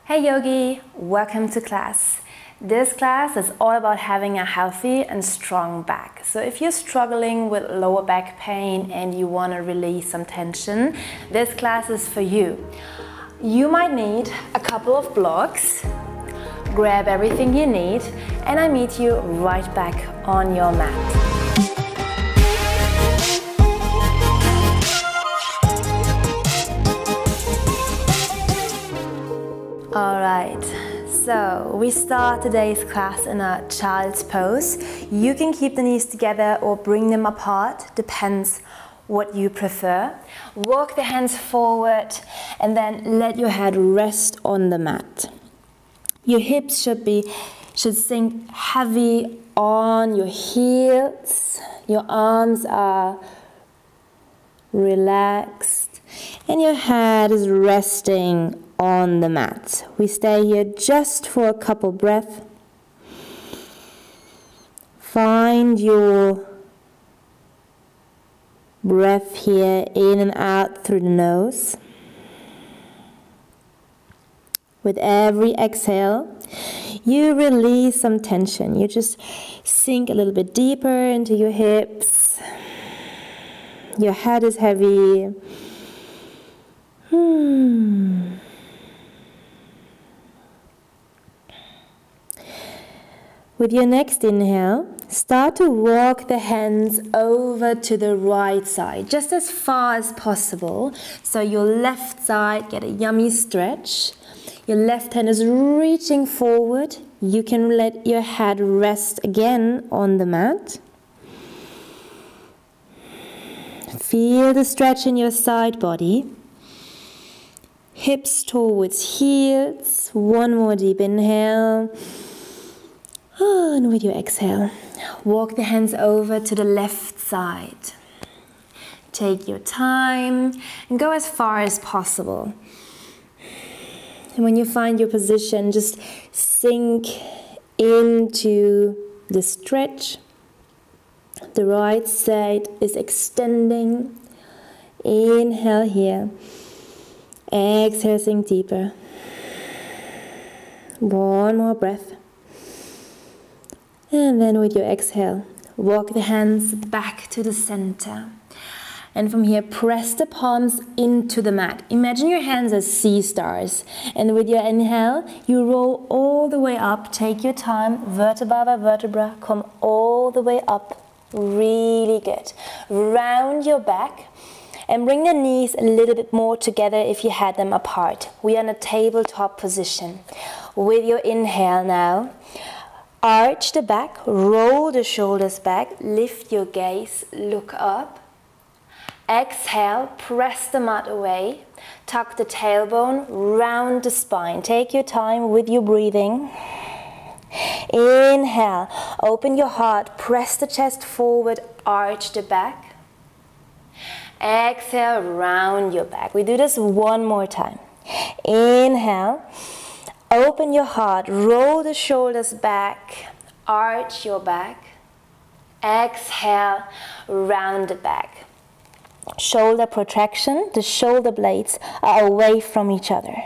Hey yogi, welcome to class. This class is all about having a healthy and strong back. So if you're struggling with lower back pain and you want to release some tension, this class is for you. You might need a couple of blocks, grab everything you need, and I meet you right back on your mat. Alright, so we start today's class in a child's pose. You can keep the knees together or bring them apart, depends what you prefer. Walk the hands forward and then let your head rest on the mat. Your hips should sink heavy on your heels. Your arms are relaxed and your head is resting on the mat. We stay here just for a couple breaths. Find your breath here in and out through the nose. With every exhale, you release some tension. You just sink a little bit deeper into your hips. Your head is heavy. With your next inhale, start to walk the hands over to the right side, just as far as possible. So your left side, get a yummy stretch. Your left hand is reaching forward. You can let your head rest again on the mat. Feel the stretch in your side body. Hips towards heels. One more deep inhale. And with your exhale, walk the hands over to the left side. Take your time and go as far as possible. And when you find your position, just sink into the stretch. The right side is extending. Inhale here. Exhale, sink deeper. One more breath. And then with your exhale, walk the hands back to the center. And from here, press the palms into the mat. Imagine your hands as sea stars. And with your inhale, you roll all the way up. Take your time, vertebra by vertebra, come all the way up. Really good. Round your back and bring the knees a little bit more together if you had them apart. We are in a tabletop position. With your inhale now, arch the back, roll the shoulders back, lift your gaze, look up. Exhale, press the mat away, tuck the tailbone, round the spine. Take your time with your breathing. Inhale, open your heart, press the chest forward, arch the back. Exhale, round your back. We do this one more time. Inhale. Open your heart, roll the shoulders back, arch your back. Exhale, round the back. Shoulder protraction, the shoulder blades are away from each other.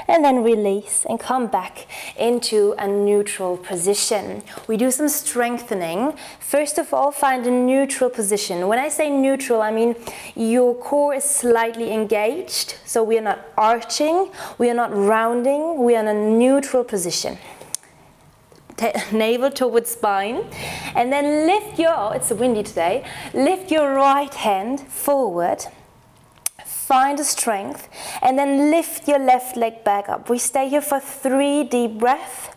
And then release and come back into a neutral position. We do some strengthening. First of all, find a neutral position. When I say neutral, I mean your core is slightly engaged. So we are not arching, we are not rounding, we are in a neutral position. Navel towards spine. And then lift your, oh, it's windy today, lift your right hand forward. Find the strength and then lift your left leg back up. We stay here for 3 deep breaths.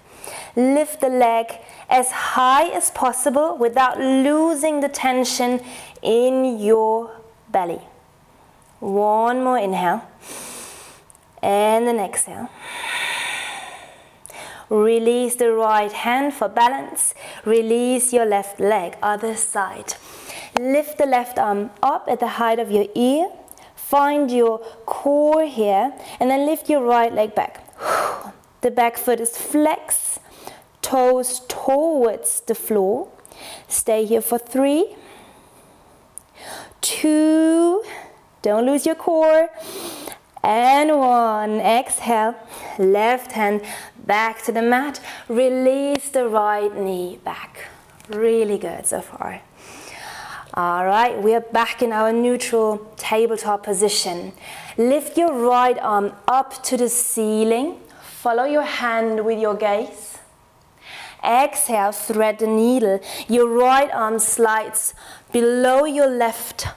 Lift the leg as high as possible without losing the tension in your belly. One more inhale and an exhale. Release the right hand for balance. Release your left leg, other side. Lift the left arm up at the height of your ear. Find your core here and then lift your right leg back. The back foot is flexed, toes towards the floor. Stay here for 3, 2, don't lose your core, And 1. Exhale. Left hand back to the mat. Release the right knee back. Really good so far. All right, we are back in our neutral tabletop position. Lift your right arm up to the ceiling. Follow your hand with your gaze. Exhale, thread the needle. Your right arm slides below your left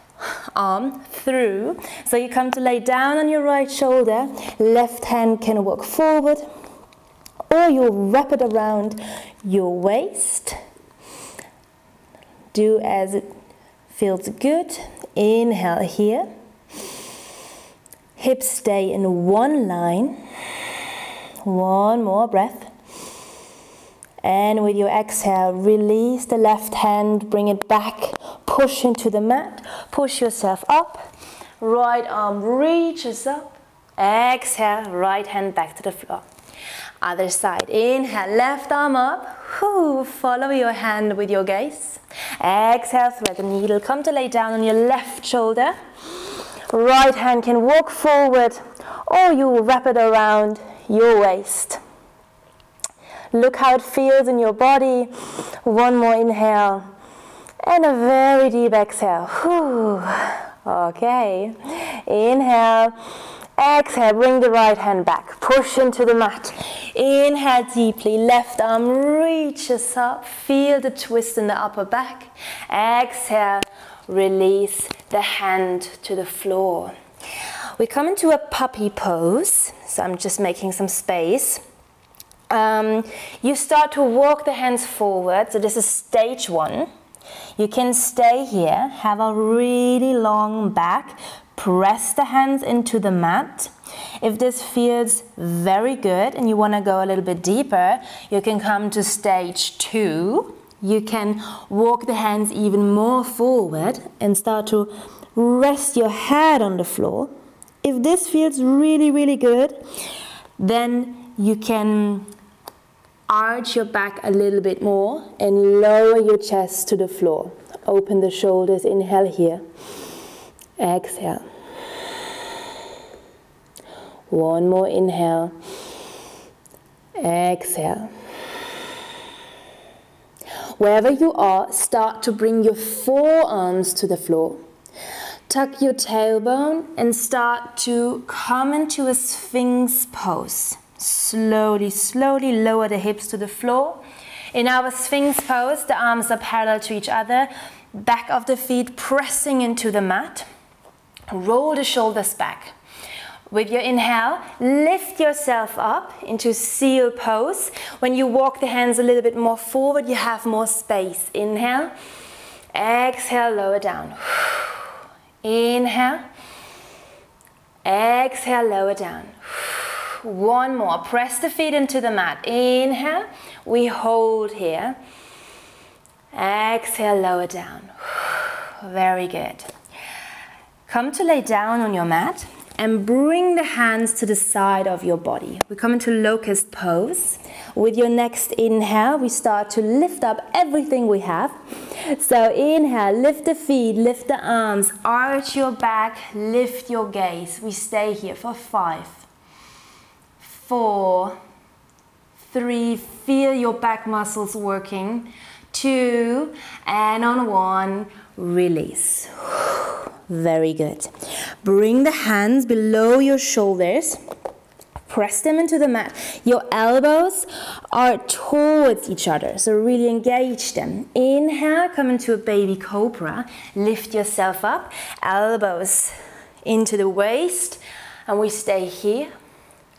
arm through. So you come to lay down on your right shoulder. Left hand can walk forward. Or you'll wrap it around your waist. Do as it feels good. Inhale here. Hips stay in one line. One more breath. And with your exhale, release the left hand, bring it back, push into the mat, push yourself up. Right arm reaches up. Exhale, right hand back to the floor. Other side. Inhale, left arm up. Follow your hand with your gaze. Exhale, thread the needle. Come to lay down on your left shoulder. Right hand can walk forward, or you will wrap it around your waist. Look how it feels in your body. One more inhale. And a very deep exhale. Okay. Inhale. Exhale, bring the right hand back. Push into the mat. Inhale deeply. Left arm reaches up. Feel the twist in the upper back. Exhale, release the hand to the floor. We come into a puppy pose. So I'm just making some space. You start to walk the hands forward. So this is stage 1. You can stay here. Have a really long back. Press the hands into the mat. If this feels very good and you want to go a little bit deeper, you can come to stage 2. You can walk the hands even more forward and start to rest your head on the floor. If this feels really, really good, then you can arch your back a little bit more and lower your chest to the floor. Open the shoulders. Inhale here. Exhale. One more inhale. Exhale. Wherever you are, start to bring your forearms to the floor. Tuck your tailbone and start to come into a Sphinx pose. Slowly, slowly lower the hips to the floor. In our Sphinx pose, the arms are parallel to each other. Back of the feet pressing into the mat. Roll the shoulders back. With your inhale, lift yourself up into seal pose. When you walk the hands a little bit more forward, you have more space. Inhale. Exhale, lower down. Inhale. Exhale, lower down. One more. Press the feet into the mat. Inhale. We hold here. Exhale, lower down. Very good. Come to lay down on your mat and bring the hands to the side of your body. We come into locust pose. With your next inhale, we start to lift up everything we have. So inhale, lift the feet, lift the arms, arch your back, lift your gaze. We stay here for 5, 4, 3, feel your back muscles working. 2, and on 1, release. Very good. Bring the hands below your shoulders. Press them into the mat. Your elbows are towards each other, so really engage them. Inhale, come into a baby cobra. Lift yourself up. Elbows into the waist, and we stay here.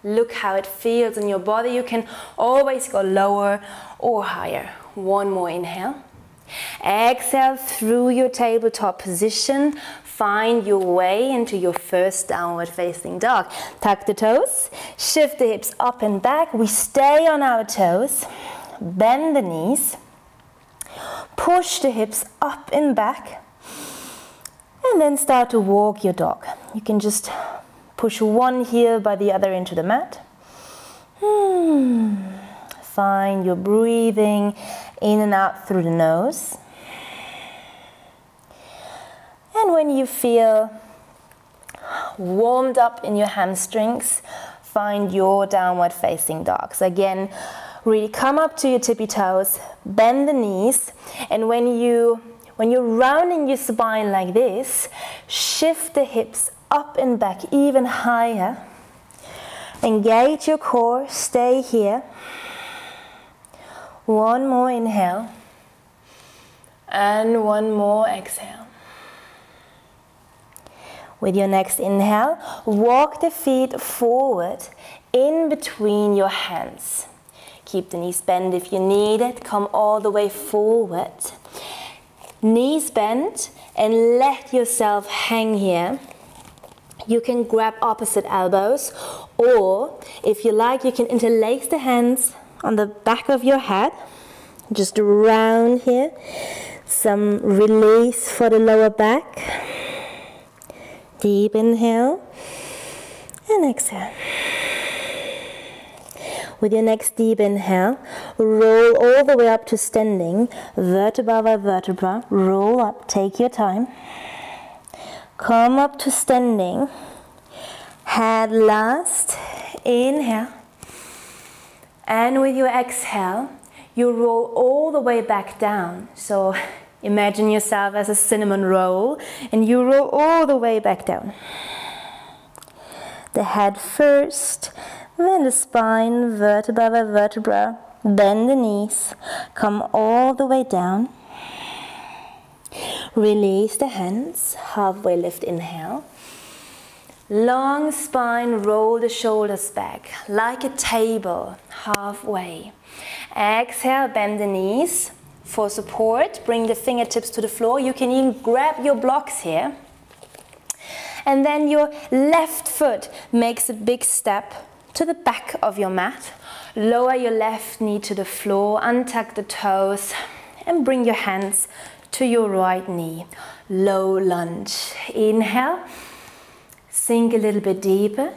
Look how it feels in your body. You can always go lower or higher. One more inhale. Exhale through your tabletop position. Find your way into your first downward facing dog. Tuck the toes, shift the hips up and back. We stay on our toes, bend the knees, push the hips up and back, and then start to walk your dog. You can just push one heel by the other into the mat. Find your breathing in and out through the nose. And when you feel warmed up in your hamstrings, find your downward facing dog. So again, really come up to your tippy toes, bend the knees, and when you're rounding your spine like this, shift the hips up and back even higher. Engage your core, stay here. One more inhale, and one more exhale. With your next inhale, walk the feet forward in between your hands. Keep the knees bent if you need it. Come all the way forward. Knees bent and let yourself hang here. You can grab opposite elbows, or if you like, you can interlace the hands on the back of your head. Just round here. Some release for the lower back. Deep inhale and exhale. With your next deep inhale, roll all the way up to standing, vertebra by vertebra. Roll up, take your time. Come up to standing. Head last, inhale. And with your exhale, you roll all the way back down. So imagine yourself as a cinnamon roll, and you roll all the way back down. The head first, then the spine, vertebra by vertebra. Bend the knees, come all the way down. Release the hands, halfway lift, inhale. Long spine, roll the shoulders back, like a table, halfway. Exhale, bend the knees. For support, bring the fingertips to the floor. You can even grab your blocks here. And then your left foot makes a big step to the back of your mat. Lower your left knee to the floor, untuck the toes, and bring your hands to your right knee. Low lunge. Inhale, sink a little bit deeper.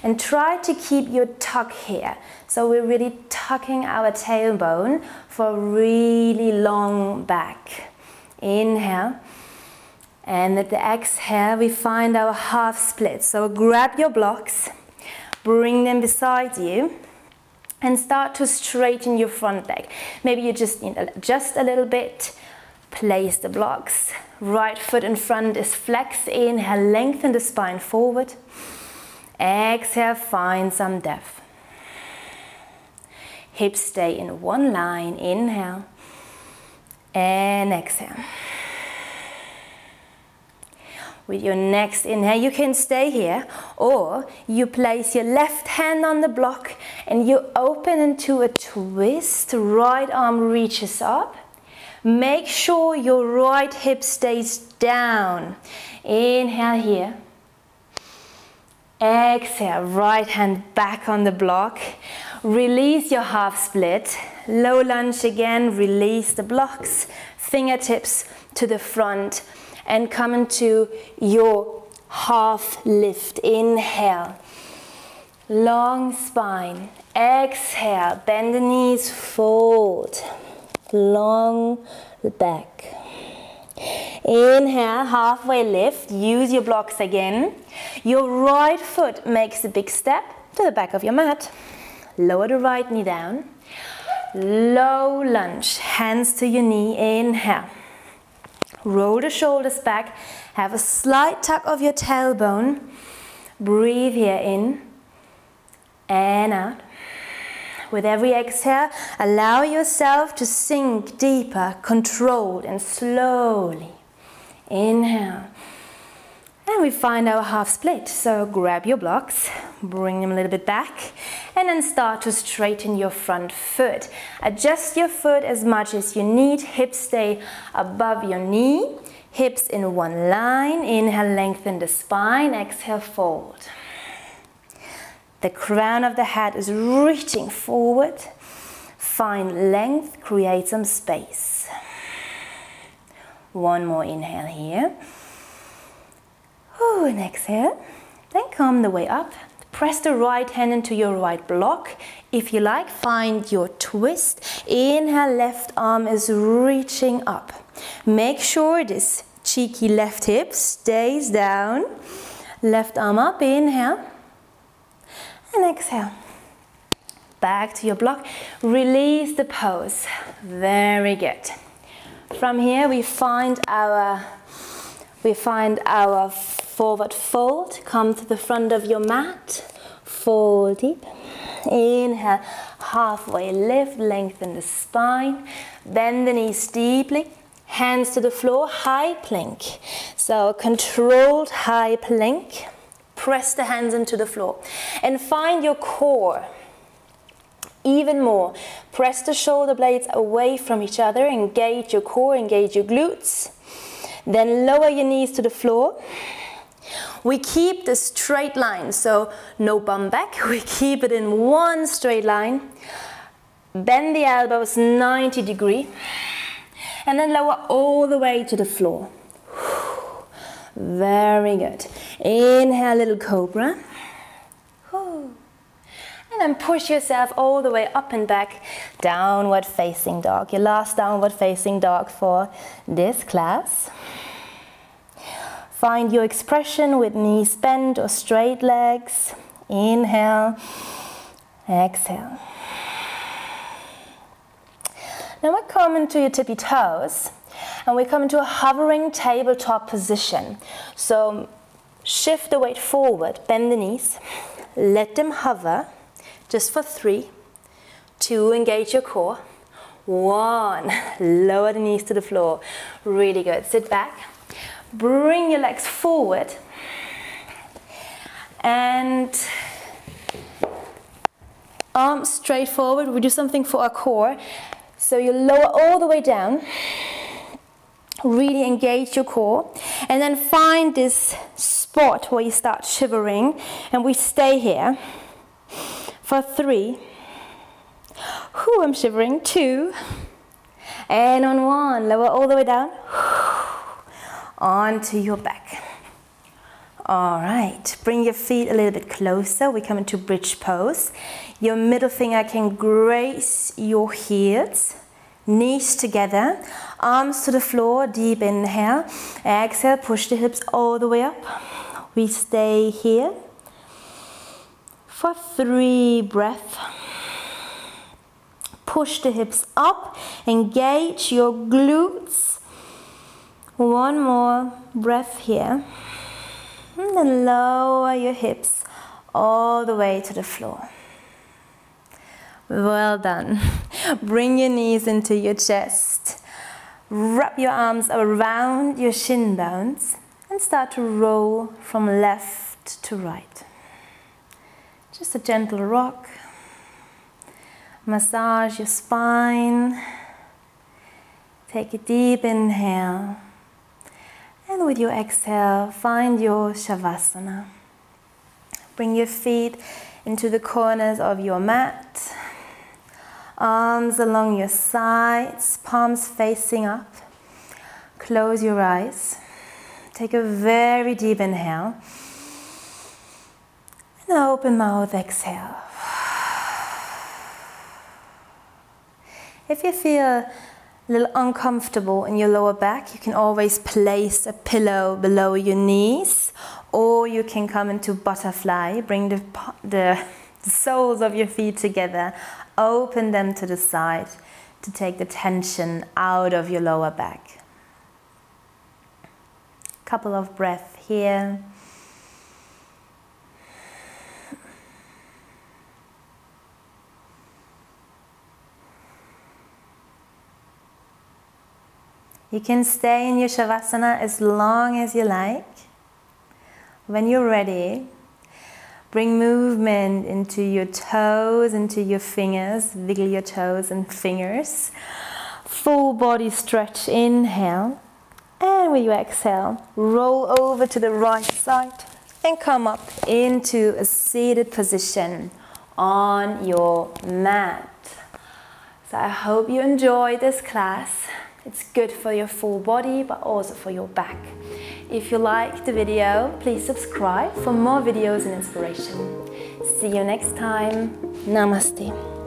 And try to keep your tuck here. So we're really tucking our tailbone for a really long back. Inhale. And at the exhale, we find our half split. So grab your blocks, bring them beside you, and start to straighten your front leg. Maybe you just need just a little bit. Place the blocks. Right foot in front is flexed. Inhale, lengthen the spine forward. Exhale, find some depth. Hips stay in one line. Inhale and exhale. With your next inhale, you can stay here, or you place your left hand on the block and you open into a twist. Right arm reaches up. Make sure your right hip stays down. Inhale here. Exhale, right hand back on the block. Release your half split. Low lunge again, release the blocks. Fingertips to the front and come into your half lift. Inhale. Long spine. Exhale, bend the knees, fold. Long back. Inhale, halfway lift. Use your blocks again. Your right foot makes a big step to the back of your mat. Lower the right knee down. Low lunge, hands to your knee. Inhale. Roll the shoulders back. Have a slight tuck of your tailbone. Breathe here in and out. With every exhale, allow yourself to sink deeper, controlled and slowly. Inhale. And we find our half split. So grab your blocks, bring them a little bit back, and then start to straighten your front foot. Adjust your foot as much as you need. Hips stay above your knee. Hips in one line. Inhale, lengthen the spine. Exhale, fold. The crown of the head is reaching forward. Find length, create some space. One more inhale here. Ooh, and exhale. Then come the way up. Press the right hand into your right block. If you like, find your twist. Inhale, left arm is reaching up. Make sure this cheeky left hip stays down. Left arm up, inhale. And exhale. Back to your block. Release the pose. Very good. From here we find our forward fold. Come to the front of your mat. Fold deep. Inhale. Halfway lift. Lengthen the spine. Bend the knees deeply. Hands to the floor, high plank. So controlled high plank. Press the hands into the floor. And find your core. Even more. Press the shoulder blades away from each other. Engage your core, engage your glutes. Then lower your knees to the floor. We keep the straight line, so no bum back. We keep it in one straight line. Bend the elbows 90 degrees. And then lower all the way to the floor. Very good. Inhale, little cobra. And then push yourself all the way up and back. Downward facing dog. Your last downward facing dog for this class. Find your expression with knees bent or straight legs. Inhale. Exhale. Now we come into your tippy toes and we come into a hovering tabletop position. So shift the weight forward, bend the knees, let them hover just for 3, 2, engage your core, 1, lower the knees to the floor. Really good. Sit back, bring your legs forward and arms straight forward. We do something for our core. So you lower all the way down, really engage your core, and then find this spot where you start shivering, and we stay here for 3. I'm shivering. 2, and on 1, lower all the way down, onto your back. All right, bring your feet a little bit closer. We come into bridge pose. Your middle finger can grace your heels. Knees together, arms to the floor, deep inhale. Exhale, push the hips all the way up. We stay here for 3 breaths. Push the hips up, engage your glutes. 1 more breath here. And then lower your hips all the way to the floor. Well done. Bring your knees into your chest. Wrap your arms around your shin bones and start to roll from left to right. Just a gentle rock. Massage your spine. Take a deep inhale. And with your exhale, find your Shavasana. Bring your feet into the corners of your mat. Arms along your sides, palms facing up. Close your eyes. Take a very deep inhale. And open mouth, exhale. If you feel a little uncomfortable in your lower back, you can always place a pillow below your knees, or you can come into butterfly. Bring the soles of your feet together. Open them to the side to take the tension out of your lower back. Couple of breaths here. You can stay in your Shavasana as long as you like. When you're ready, bring movement into your toes, into your fingers. Wiggle your toes and fingers. Full body stretch, inhale. And with your exhale, roll over to the right side and come up into a seated position on your mat. So I hope you enjoyed this class. It's good for your full body, but also for your back. If you liked the video, please subscribe for more videos and inspiration. See you next time. Namaste.